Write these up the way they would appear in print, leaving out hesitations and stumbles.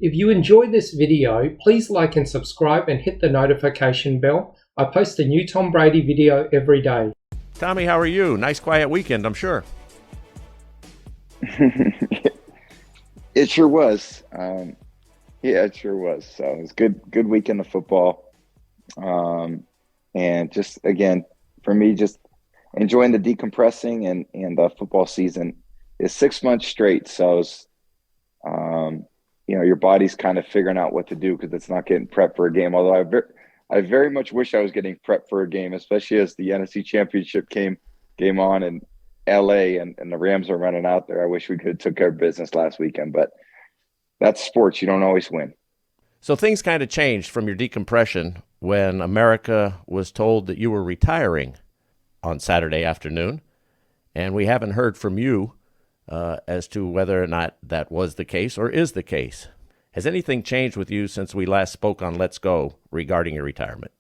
If you enjoyed this video, please like and subscribe and hit the notification bell. I post a new Tom Brady video every day. Tommy, how are you? Nice quiet weekend, I'm sure. It sure was. Yeah, it sure was. So it was good weekend of football. And just, again, for me, just enjoying the decompressing and the football season is 6 months straight. So it's, your body's kind of figuring out what to do because it's not getting prepped for a game. Although I very much wish I was getting prepped for a game, especially as the NFC Championship game on in LA and the Rams are running out there. I wish we could have took care of business last weekend, but that's sports. You don't always win. So things kind of changed from your decompression when America was told that you were retiring on Saturday afternoon, and we haven't heard from you as to whether or not that was the case or is the case. Has anything changed with you since we last spoke on Let's Go regarding your retirement?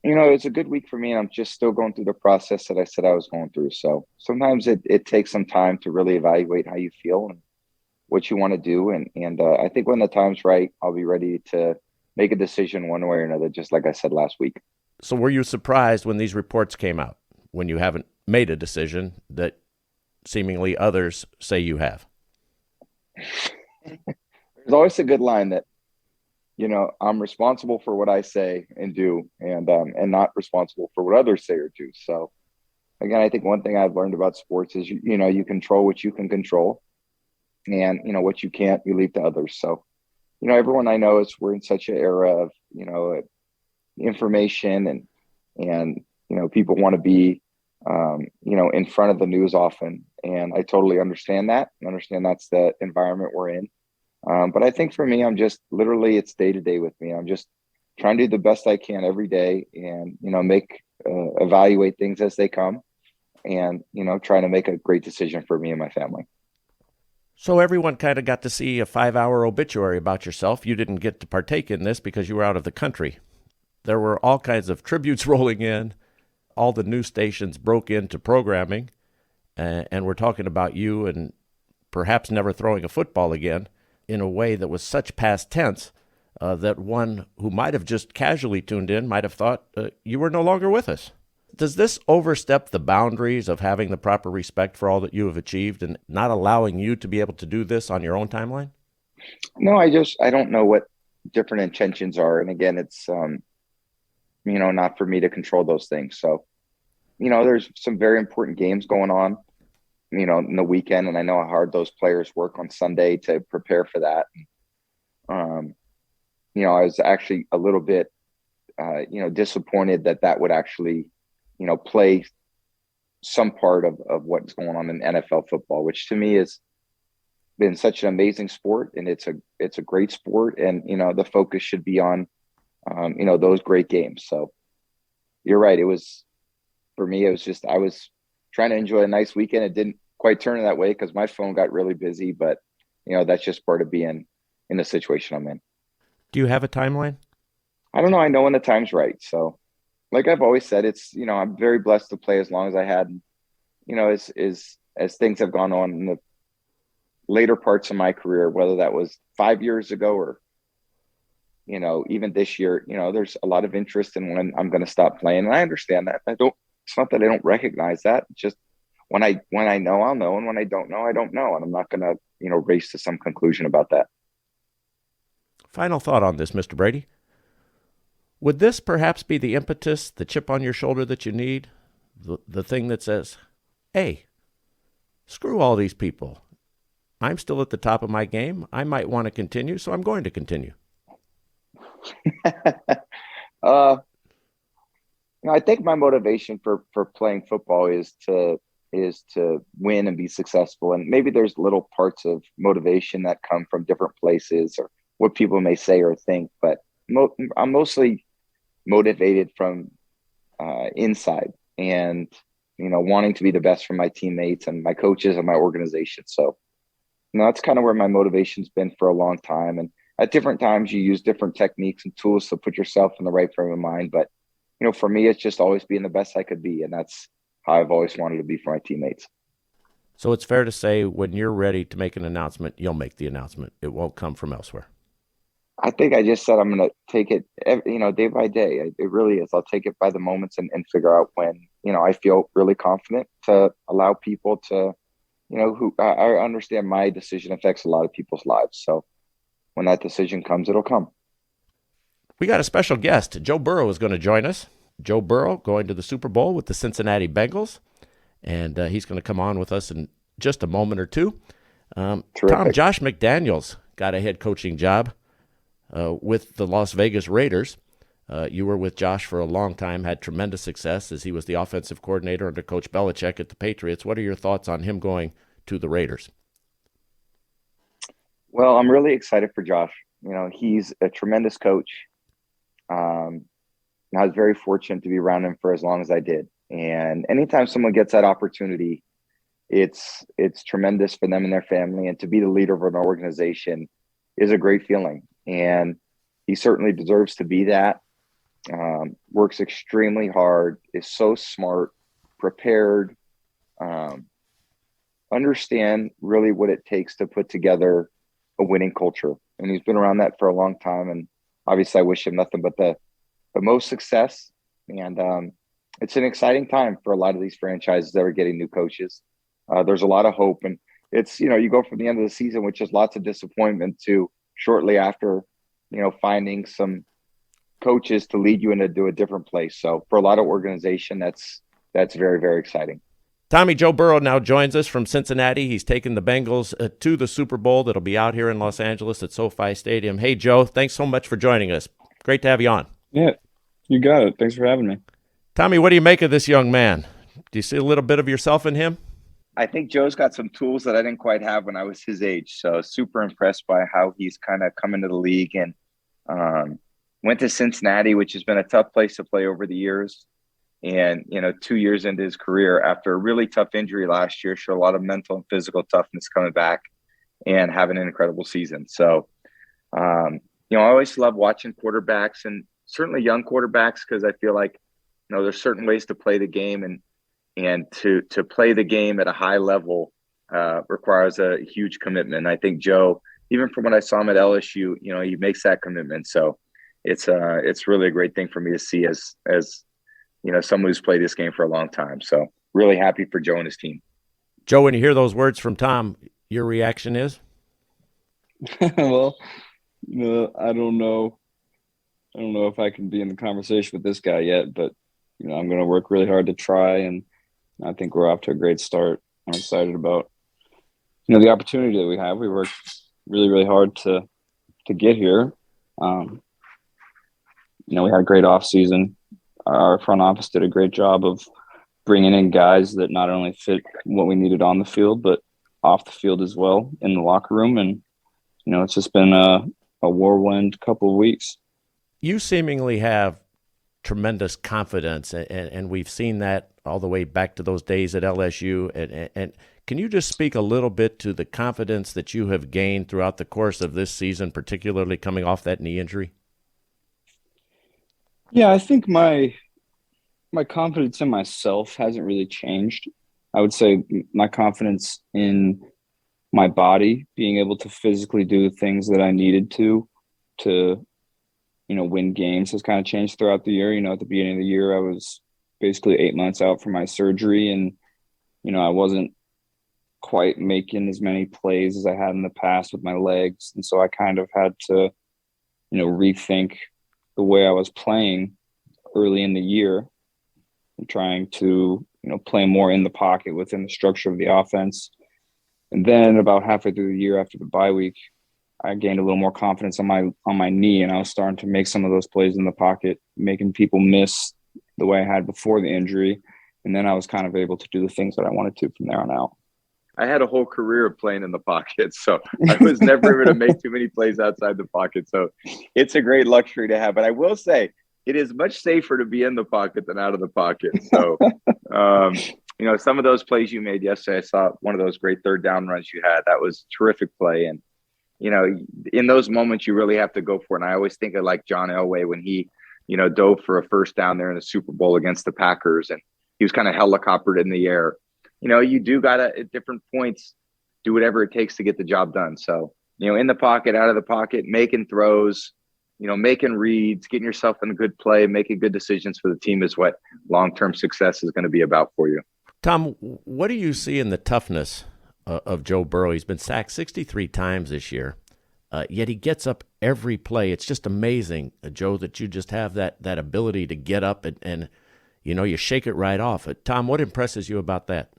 It's a good week for me, and I'm just still going through the process that I said I was going through. So sometimes it takes some time to really evaluate how you feel and what you want to do. And I think when the time's right, I'll be ready to make a decision one way or another, just like I said last week. So were you surprised when these reports came out, when you haven't made a decision that seemingly others say you have? There's always a good line that, I'm responsible for what I say and do, and not responsible for what others say or do. So again, I think one thing I've learned about sports is, you control what you can control, and, what you can't, you leave to others. So, everyone I know we're in such an era of, information and, people want to be, in front of the news often. And I totally understand that. I understand that's the environment we're in. But I think for me, I'm just literally, it's day to day with me. I'm just trying to do the best I can every day and, evaluate things as they come and, trying to make a great decision for me and my family. So everyone kind of got to see a 5-hour obituary about yourself. You didn't get to partake in this because you were out of the country. There were all kinds of tributes rolling in. All the news stations broke into programming, and we're talking about you and perhaps never throwing a football again in a way that was such past tense that one who might have just casually tuned in might have thought you were no longer with us. Does this overstep the boundaries of having the proper respect for all that you have achieved and not allowing you to be able to do this on your own timeline? No, I don't know what different intentions are. And again, it's, not for me to control those things. So, there's some very important games going on, in the weekend. And I know how hard those players work on Sunday to prepare for that. I was actually a little bit, disappointed that would actually, play some part of what's going on in NFL football, which to me has been such an amazing sport, and it's a great sport, and the focus should be on those great games. So you're right. For me, it was just I was trying to enjoy a nice weekend. It didn't quite turn that way because my phone got really busy, but that's just part of being in the situation I'm in. Do you have a timeline? I don't know. I know when the time's right. So like I've always said, it's, I'm very blessed to play as long as I had, as things have gone on in the later parts of my career, whether that was 5 years ago or, even this year, there's a lot of interest in when I'm going to stop playing. And I understand that. It's not that I don't recognize that. It's just when I know, I'll know. And when I don't know, I don't know. And I'm not going to, race to some conclusion about that. Final thought on this, Mr. Brady. Would this perhaps be the impetus, the chip on your shoulder that you need? The thing that says, hey, screw all these people. I'm still at the top of my game. I might want to continue, so I'm going to continue. I think my motivation for playing football is to win and be successful. And maybe there's little parts of motivation that come from different places or what people may say or think, but I'm mostly motivated from inside and, wanting to be the best for my teammates and my coaches and my organization. So, that's kind of where my motivation's been for a long time. And at different times you use different techniques and tools to put yourself in the right frame of mind. But, for me, it's just always being the best I could be. And that's how I've always wanted to be for my teammates. So it's fair to say when you're ready to make an announcement, you'll make the announcement. It won't come from elsewhere. I think I just said I'm going to take it, day by day. It really is. I'll take it by the moments and figure out when, I feel really confident to allow people to, who I understand my decision affects a lot of people's lives. So when that decision comes, it'll come. We got a special guest. Joe Burrow is going to join us. Joe Burrow going to the Super Bowl with the Cincinnati Bengals, and he's going to come on with us in just a moment or two. Tom, Josh McDaniels got a head coaching job with the Las Vegas Raiders. You were with Josh for a long time, had tremendous success as he was the offensive coordinator under Coach Belichick at the Patriots. What are your thoughts on him going to the Raiders? Well, I'm really excited for Josh. He's a tremendous coach. I was very fortunate to be around him for as long as I did. And anytime someone gets that opportunity, it's tremendous for them and their family. And to be the leader of an organization is a great feeling. And he certainly deserves to be that. Works extremely hard, is so smart, prepared, understand really what it takes to put together a winning culture. And he's been around that for a long time. And obviously I wish him nothing but the most success. And it's an exciting time for a lot of these franchises that are getting new coaches. There's a lot of hope. And it's, you go from the end of the season, which is lots of disappointment, to shortly after, finding some coaches to lead you into a different place. So for a lot of organization, that's very, very exciting. Tommy, Joe Burrow now joins us from Cincinnati. He's taken the Bengals to the Super Bowl that'll be out here in Los Angeles at SoFi Stadium. Hey, Joe, thanks so much for joining us. Great to have you on. Yeah, you got it. Thanks for having me. Tommy, what do you make of this young man? Do you see a little bit of yourself in him? I think Joe's got some tools that I didn't quite have when I was his age. So super impressed by how he's kind of come into the league, and went to Cincinnati, which has been a tough place to play over the years. And, 2 years into his career after a really tough injury last year, showed a lot of mental and physical toughness coming back and having an incredible season. So, I always love watching quarterbacks, and certainly young quarterbacks, because I feel like, there's certain ways to play the game, and to play the game at a high level requires a huge commitment. I think Joe, even from when I saw him at LSU, he makes that commitment. So it's really a great thing for me to see as someone who's played this game for a long time. So really happy for Joe and his team. Joe, when you hear those words from Tom, your reaction is? Well, I don't know if I can be in the conversation with this guy yet, but I'm going to work really hard to try, and I think we're off to a great start. I'm excited about the opportunity that we have. We worked really, really hard to get here. We had a great off season. Our front office did a great job of bringing in guys that not only fit what we needed on the field, but off the field as well in the locker room. And, it's just been a whirlwind couple of weeks. You seemingly have tremendous confidence, and we've seen that all the way back to those days at LSU. And can you just speak a little bit to the confidence that you have gained throughout the course of this season, particularly coming off that knee injury? Yeah, I think my confidence in myself hasn't really changed. I would say my confidence in my body being able to physically do the things that I needed to win games has kind of changed throughout the year. At the beginning of the year, I was basically 8 months out from my surgery, and, I wasn't quite making as many plays as I had in the past with my legs. And so I kind of had to, rethink the way I was playing early in the year and trying to, play more in the pocket within the structure of the offense. And then about halfway through the year after the bye week, I gained a little more confidence on my knee, and I was starting to make some of those plays in the pocket, making people miss the way I had before the injury. And then I was kind of able to do the things that I wanted to from there on out. I had a whole career of playing in the pocket, so I was never able to make too many plays outside the pocket. So it's a great luxury to have. But I will say it is much safer to be in the pocket than out of the pocket. So, some of those plays you made yesterday, I saw one of those great third down runs you had. That was terrific play. And, in those moments, you really have to go for it. And I always think of like John Elway when he, dove for a first down there in the Super Bowl against the Packers, and he was kind of helicoptered in the air. You do got to, at different points, do whatever it takes to get the job done. So, in the pocket, out of the pocket, making throws, making reads, getting yourself in a good play, making good decisions for the team is what long-term success is going to be about for you. Tom, what do you see in the toughness of Joe Burrow? He's been sacked 63 times this year, yet he gets up every play. It's just amazing, Joe, that you just have that ability to get up and you shake it right off. Tom, what impresses you about that?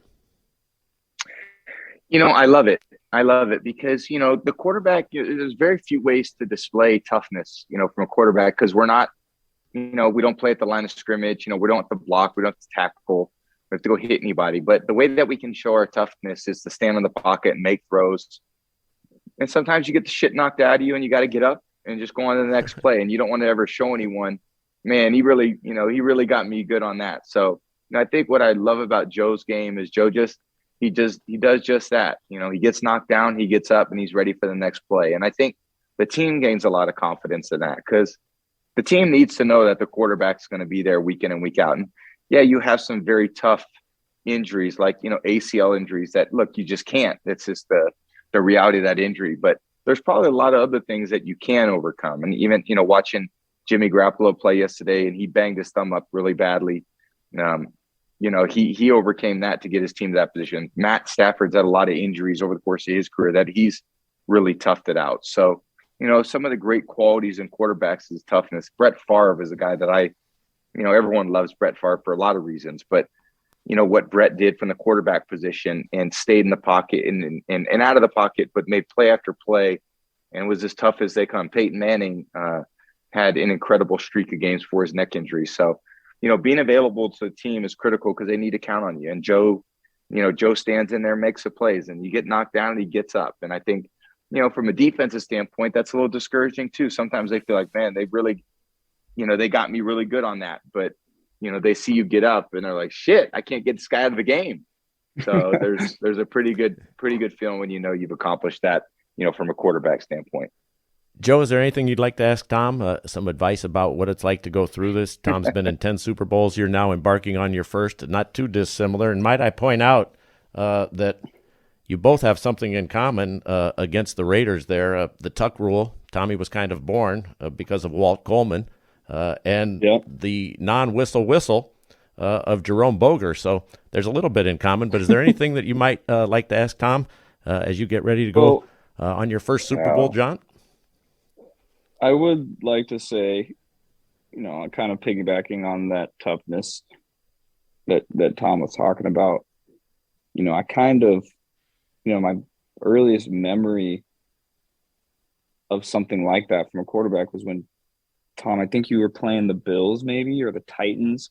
I love it. I love it because, the quarterback, there's very few ways to display toughness, from a quarterback, because we're not, we don't play at the line of scrimmage. We don't have to block. We don't have to tackle. We have to go hit anybody. But the way that we can show our toughness is to stand in the pocket and make throws. And sometimes you get the shit knocked out of you and you got to get up and just go on to the next play. And you don't want to ever show anyone, man, he really got me good on that. So I think what I love about Joe's game is Joe he does just that. He gets knocked down, he gets up, and he's ready for the next play. And I think the team gains a lot of confidence in that because the team needs to know that the quarterback's going to be there week in and week out. And yeah, you have some very tough injuries like, ACL injuries that, look, you just can't. That's just the reality of that injury. But there's probably a lot of other things that you can overcome. And even, watching Jimmy Garoppolo play yesterday, and he banged his thumb up really badly. He overcame that to get his team to that position. Matt Stafford's had a lot of injuries over the course of his career that he's really toughed it out. So, some of the great qualities in quarterbacks is toughness. Brett Favre is a guy that everyone loves Brett Favre for a lot of reasons, but what Brett did from the quarterback position and stayed in the pocket and out of the pocket, but made play after play and was as tough as they come. Peyton Manning had an incredible streak of games for his neck injury. So, being available to the team is critical because they need to count on you. And Joe stands in there, makes the plays, and you get knocked down and he gets up. And I think, from a defensive standpoint, that's a little discouraging too. Sometimes they feel like, man, they really, they got me really good on that. But, they see you get up and they're like, shit, I can't get this guy out of the game. So there's a pretty good feeling when you've accomplished that, from a quarterback standpoint. Joe, is there anything you'd like to ask Tom? Some advice about what it's like to go through this? Tom's been in 10 Super Bowls. You're now embarking on your first, not too dissimilar. And might I point out that you both have something in common against the Raiders there. The tuck rule, Tommy was kind of born because of Walt Coleman, and the non-whistle of Jerome Boger. So there's a little bit in common. But is there anything that you might like to ask Tom as you get ready to go on your first Super Bowl, John? I would like to say, kind of piggybacking on that toughness that Tom was talking about, I kind of, my earliest memory of something like that from a quarterback was when, Tom, I think you were playing the Bills maybe, or the Titans,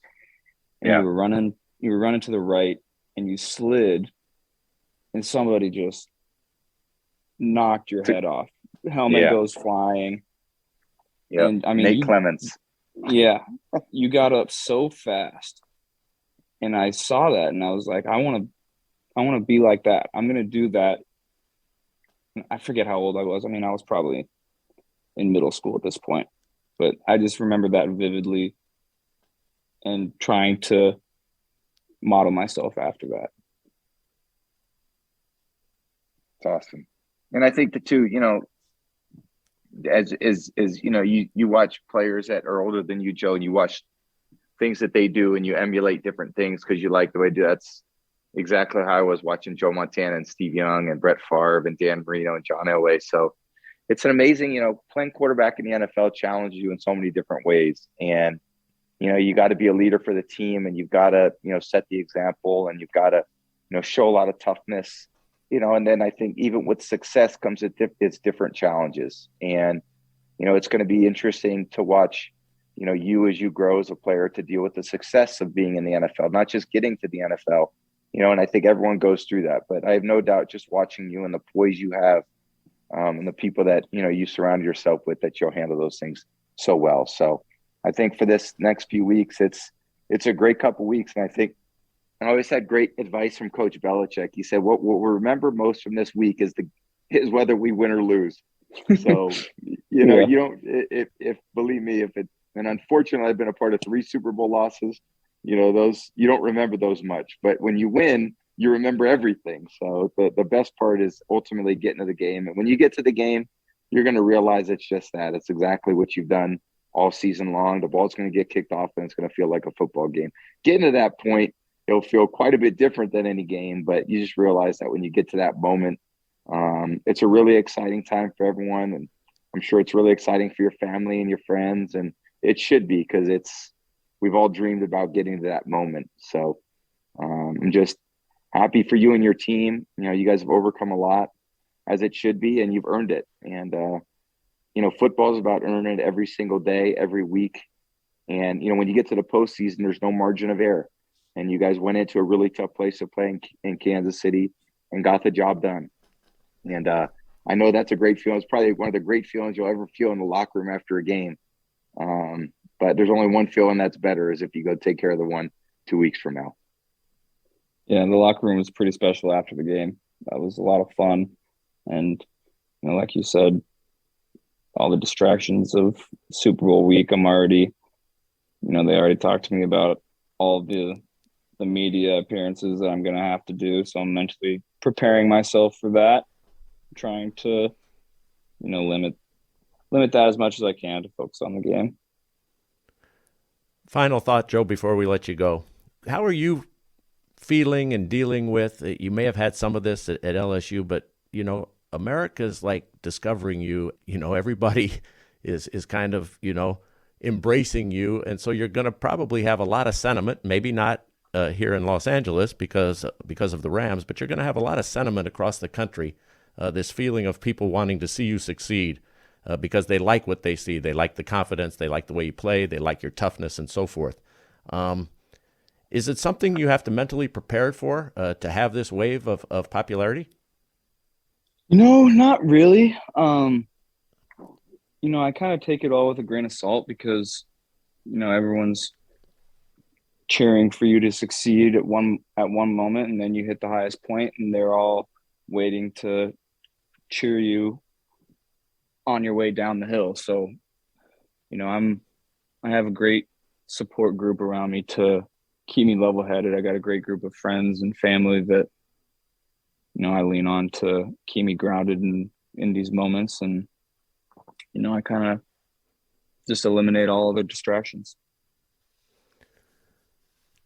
and you were running to the right and you slid and somebody just knocked your head off. The helmet goes flying. Yeah, and I mean, Nate Clements. Yeah, you got up so fast, and I saw that, and I was like, I want to be like that. I'm gonna do that. I forget how old I was. I mean, I was probably in middle school at this point, but I just remember that vividly, and trying to model myself after that. It's awesome, and I think the two, as you watch players that are older than you, Joe, and you watch things that they do and you emulate different things because you like the way they do. That's exactly how I was watching Joe Montana and Steve Young and Brett Favre and Dan Marino and John Elway. So it's an amazing, playing quarterback in the NFL challenges you in so many different ways. And, you got to be a leader for the team, and you've got to, set the example, and you've got to, show a lot of toughness. And then I think even with success comes it's different challenges. And, it's going to be interesting to watch, you as you grow as a player to deal with the success of being in the NFL, not just getting to the NFL, and I think everyone goes through that. But I have no doubt just watching you and the poise you have and the people that, you surround yourself with, that you'll handle those things so well. So I think for this next few weeks, it's a great couple weeks. And I think I always had great advice from Coach Belichick. He said, what we'll remember most from this week is whether we win or lose. So, you don't, if believe me, and unfortunately I've been a part of 3 Super Bowl losses, those, you don't remember those much, but when you win, you remember everything. So the best part is ultimately getting to the game. And when you get to the game, you're going to realize it's just that. It's exactly what you've done all season long. The ball's going to get kicked off, and it's going to feel like a football game. Getting to that point, it'll feel quite a bit different than any game, but you just realize that when you get to that moment, it's a really exciting time for everyone, and I'm sure it's really exciting for your family and your friends, and it should be, because we've all dreamed about getting to that moment. So I'm just happy for you and your team. You guys have overcome a lot, as it should be, and you've earned it. And football is about earning it every single day, every week. And when you get to the postseason, there's no margin of error. And you guys went into a really tough place to play in Kansas City and got the job done. And I know that's a great feeling. It's probably one of the great feelings you'll ever feel in the locker room after a game. But there's only one feeling that's better, is if you go take care of the one 2 weeks from now. Yeah, the locker room was pretty special after the game. That was a lot of fun. And, like you said, all the distractions of Super Bowl week, I'm already, they already talked to me about all the media appearances that I'm going to have to do. So I'm mentally preparing myself for that, trying to, limit that as much as I can to focus on the game. Final thought, Joe, before we let you go. How are you feeling and dealing with, you may have had some of this at LSU, but, America's like discovering you. Everybody is kind of, embracing you. And so you're going to probably have a lot of sentiment, maybe not here in Los Angeles because of the Rams, but you're going to have a lot of sentiment across the country, this feeling of people wanting to see you succeed because they like what they see. They like the confidence. They like the way you play. They like your toughness and so forth. Is it something you have to mentally prepare for to have this wave of popularity? Not really. I kind of take it all with a grain of salt because, everyone's cheering for you to succeed at one moment, and then you hit the highest point, and they're all waiting to cheer you on your way down the hill. So, I have a great support group around me to keep me level-headed. I got a great group of friends and family that, I lean on to keep me grounded in these moments. And, I kind of just eliminate all other distractions.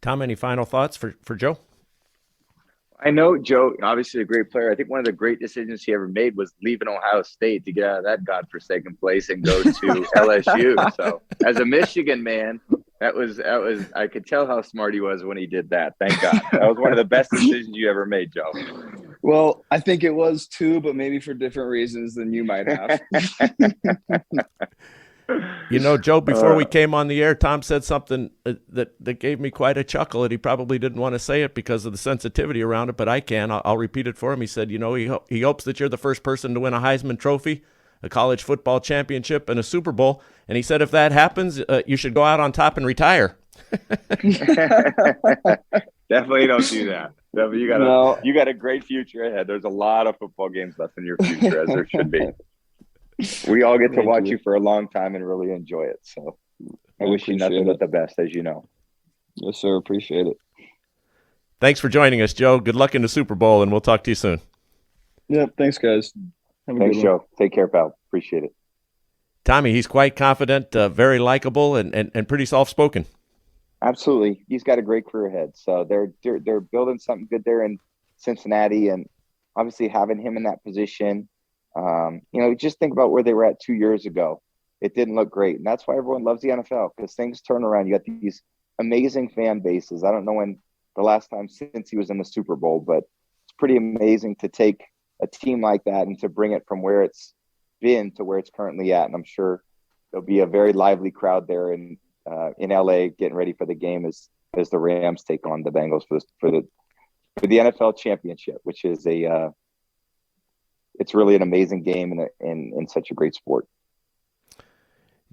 Tom, any final thoughts for Joe? I know Joe, obviously a great player. I think one of the great decisions he ever made was leaving Ohio State to get out of that godforsaken place and go to LSU. So as a Michigan man, that was I could tell how smart he was when he did that. Thank God. That was one of the best decisions you ever made, Joe. Well, I think it was too, but maybe for different reasons than you might have. Joe, before we came on the air, Tom said something that gave me quite a chuckle, and he probably didn't want to say it because of the sensitivity around it, but I can. I'll repeat it for him. He said, he hopes that you're the first person to win a Heisman Trophy, a college football championship, and a Super Bowl. And he said, if that happens, you should go out on top and retire. Definitely don't do that. You got a great future ahead. There's a lot of football games left in your future, as there should be. We all get to watch you for a long time and really enjoy it. So I wish you nothing but the best, as you know. Yes, sir. Appreciate it. Thanks for joining us, Joe. Good luck in the Super Bowl, and we'll talk to you soon. Yep. Thanks, guys. Thanks, Joe. Take care, pal. Appreciate it. Tommy, he's quite confident, very likable, and pretty soft-spoken. Absolutely. He's got a great career ahead. So they're building something good there in Cincinnati, and obviously having him in that position. Just think about where they were at 2 years ago. It didn't look great. And that's why everyone loves the NFL, because things turn around. You got these amazing fan bases. I don't know when the last time since he was in the Super Bowl, but it's pretty amazing to take a team like that and to bring it from where it's been to where it's currently at. And I'm sure there'll be a very lively crowd there in LA getting ready for the game as the Rams take on the Bengals for the NFL championship, which is it's really an amazing game in such a great sport.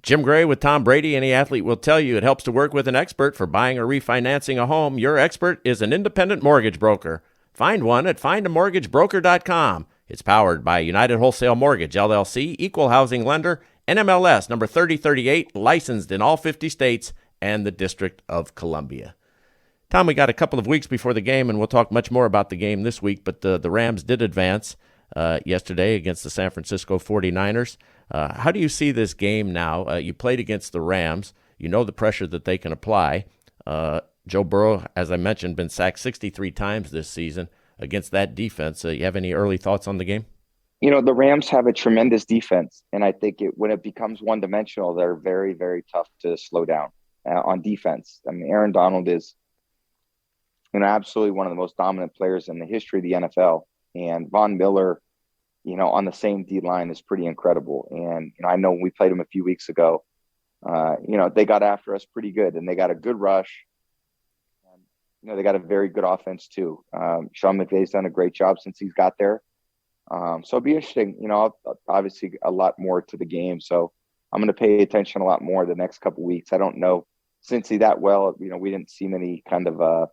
Jim Gray with Tom Brady. Any athlete will tell you it helps to work with an expert for buying or refinancing a home. Your expert is an independent mortgage broker. Find one at findamortgagebroker.com. It's powered by United Wholesale Mortgage, LLC, Equal Housing Lender, NMLS number 3038, licensed in all 50 states and the District of Columbia. Tom, we got a couple of weeks before the game, and we'll talk much more about the game this week, but the Rams did advance. yesterday against the San Francisco 49ers. How do you see this game now? You played against the Rams. You know the pressure that they can apply. Joe Burrow, as I mentioned, been sacked 63 times this season against that defense. You have any early thoughts on the game? You know, the Rams have a tremendous defense, and I think when it becomes one-dimensional, they're very, very tough to slow down on defense. I mean, Aaron Donald is, absolutely one of the most dominant players in the history of the NFL, and Von Miller, on the same D-line is pretty incredible. And, I know when we played them a few weeks ago, they got after us pretty good, and they got a good rush. And, they got a very good offense too. Sean McVay's done a great job since he's got there. So it'll be interesting, obviously a lot more to the game. So I'm going to pay attention a lot more the next couple of weeks. I don't know Cincy that well. We didn't see many kind of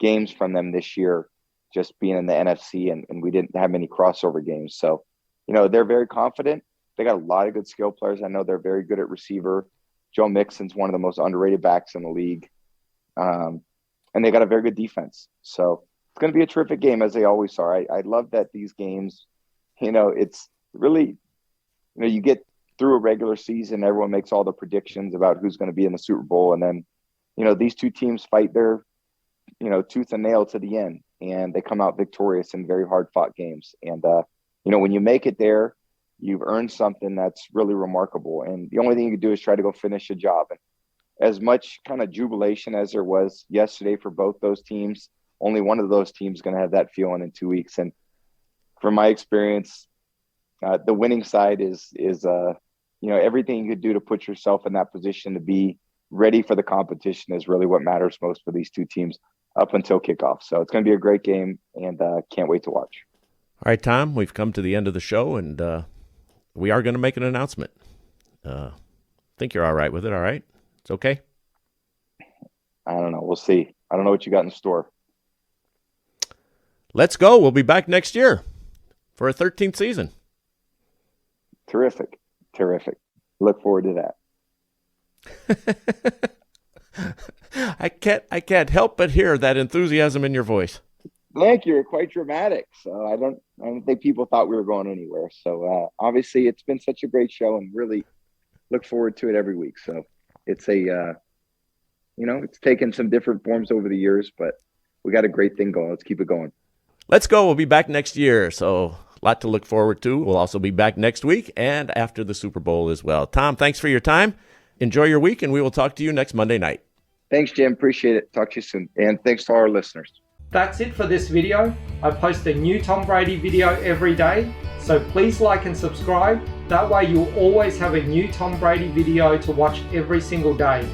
games from them this year, just being in the NFC, and we didn't have many crossover games. So, they're very confident. They got a lot of good skill players. I know they're very good at receiver. Joe Mixon's one of the most underrated backs in the league. And they got a very good defense. So it's going to be a terrific game, as they always are. I love that these games, it's really, you get through a regular season, everyone makes all the predictions about who's going to be in the Super Bowl. And then, these two teams fight their, tooth and nail to the end, and they come out victorious in very hard fought games. And, when you make it there, you've earned something that's really remarkable. And the only thing you can do is try to go finish a job. And as much kind of jubilation as there was yesterday for both those teams, only one of those teams is going to have that feeling in 2 weeks. And from my experience, the winning side is everything you could do to put yourself in that position to be ready for the competition is really what matters most for these two teams up until kickoff. So it's going to be a great game, and can't wait to watch. All right, Tom, we've come to the end of the show, and we are going to make an announcement. I think you're all right with it, all right? It's okay? I don't know. We'll see. I don't know what you got in store. Let's go. We'll be back next year for a 13th season. Terrific. Look forward to that. I can't help but hear that enthusiasm in your voice. Thank you. You're quite dramatic. So I don't think people thought we were going anywhere. So obviously it's been such a great show, and really look forward to it every week. So it's it's taken some different forms over the years, but we got a great thing going. Let's keep it going. Let's go. We'll be back next year. So a lot to look forward to. We'll also be back next week and after the Super Bowl as well. Tom, thanks for your time. Enjoy your week, and we will talk to you next Monday night. Thanks, Jim. Appreciate it. Talk to you soon. And thanks to our listeners. That's it for this video. I post a new Tom Brady video every day, so please like and subscribe. That way you'll always have a new Tom Brady video to watch every single day.